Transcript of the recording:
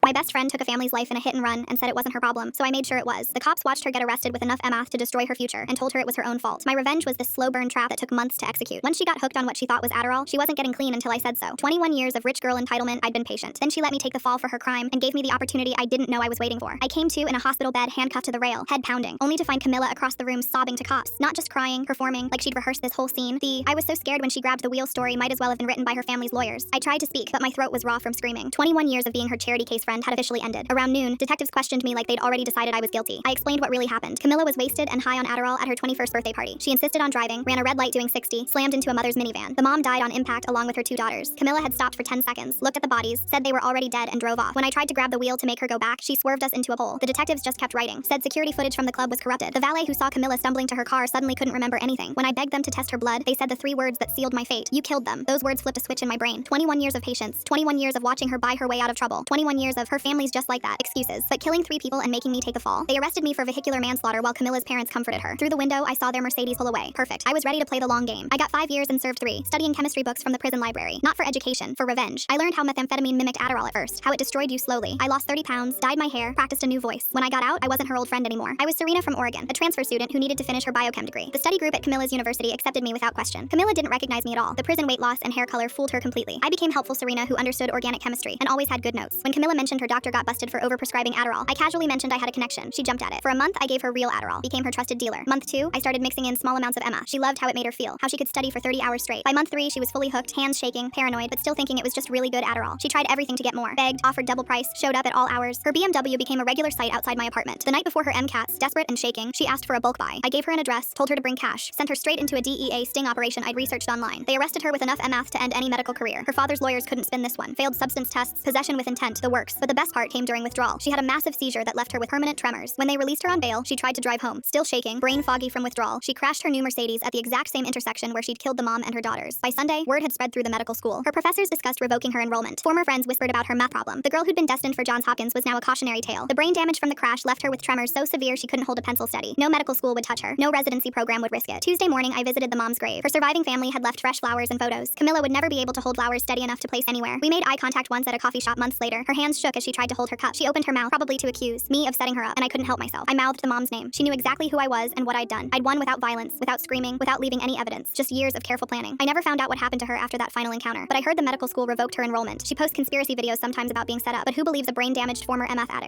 My best friend took a family's life in a hit and run and said it wasn't her problem, so I made sure it was. The cops watched her get arrested with enough MF to destroy her future and told her it was her own fault. My revenge was this slow burn trap that took months to execute. Once she got hooked on what she thought was Adderall, she wasn't getting clean until I said so. 21 years of rich girl entitlement, I'd been patient. Then she let me take the fall for her crime and gave me the opportunity I didn't know I was waiting for. I came to in a hospital bed handcuffed to the rail, head pounding, only to find Camilla across the room sobbing to cops. Not just crying, performing, like she'd rehearsed this whole scene. I was so scared when she grabbed the wheel story might as well have been written by her family's lawyers. I tried to speak, but my throat was raw from screaming. 21 years of being her charity case friend had officially ended. Around noon, detectives questioned me like they'd already decided I was guilty. I explained what really happened. Camilla was wasted and high on Adderall at her 21st birthday party. She insisted on driving, ran a red light doing 60, slammed into a mother's minivan. The mom died on impact along with her 2 daughters. Camilla had stopped for 10 seconds, looked at the bodies, said they were already dead and drove off. When I tried to grab the wheel to make her go back, she swerved us into a pole. The detectives just kept writing, said security footage from the club was corrupted. The valet who saw Camilla stumbling to her car suddenly couldn't remember anything. When I begged them to test her blood, they said the 3 words that sealed my fate. You killed them. Those words flipped a switch in my brain. 21 years of patience. 21 years of watching her buy her way out of trouble. 21 years of her family's just like that. Excuses. But killing 3 people and making me take the fall. They arrested me for vehicular manslaughter while Camilla's parents comforted her. Through the window, I saw their Mercedes pull away. Perfect. I was ready to play the long game. I got 5 years and served 3, studying chemistry books from the prison library. Not for education, for revenge. I learned how methamphetamine mimicked Adderall at first, how it destroyed you slowly. I lost 30 pounds, dyed my hair, practiced a new voice. When I got out, I wasn't her old friend anymore. I was Serena from Oregon, a transfer student who needed to finish her biochem degree. The study group at Camilla's university accepted me without question. Camilla didn't recognize me at all. The prison weight loss and hair color fooled her completely. I became helpful Serena who understood organic chemistry and always had good notes. When Camilla mentioned her doctor got busted for overprescribing Adderall, I casually mentioned I had a connection. She jumped at it. For a month, I gave her real Adderall, became her trusted dealer. Month 2, I started mixing in small amounts of Emma. She loved how it made her feel, how she could study for 30 hours straight. By month 3, she was fully hooked, hands shaking, paranoid, but still thinking it was just really good Adderall. She tried everything to get more, begged, offered double price, showed up at all hours. Her BMW became a regular sight outside my apartment. The night before her MCATs, desperate and shaking, she asked for a bulk buy. I gave her an address, told her to bring cash, sent her straight into a DEA sting operation I'd researched online. They arrested her with enough MF to end any medical career. Her father's lawyers couldn't spin this one. Failed substance tests, possession with intent, the works. But the best part came during withdrawal. She had a massive seizure that left her with permanent tremors. When they released her on bail, she tried to drive home. Still shaking, brain foggy from withdrawal, she crashed her new Mercedes at the exact same intersection where she'd killed the mom and her daughters. By Sunday, word had spread through the medical school. Her professors discussed revoking her enrollment. Former friends whispered about her meth problem. The girl who'd been destined for Johns Hopkins was now a cautionary tale. The brain damage from the crash left her with tremors so severe she couldn't hold a pencil steady. No medical school would touch her. No residency program would risk it. Tuesday morning, I visited the mom's grave. Her surviving family had left fresh flowers and photos. Camilla would never be able to hold flowers steady enough to place anywhere. We made eye contact once at a coffee shop months later. Her hands shook as she tried to hold her cup. She opened her mouth, probably to accuse me of setting her up, and I couldn't help myself. I mouthed the mom's name. She knew exactly who I was and what I'd done. I'd won without violence, without screaming, without leaving any evidence. Just years of careful planning. I never found out what happened to her after that final encounter, but I heard the medical school revoked her enrollment. She posts conspiracy videos sometimes about being set up, but who believes a brain-damaged former MF addict?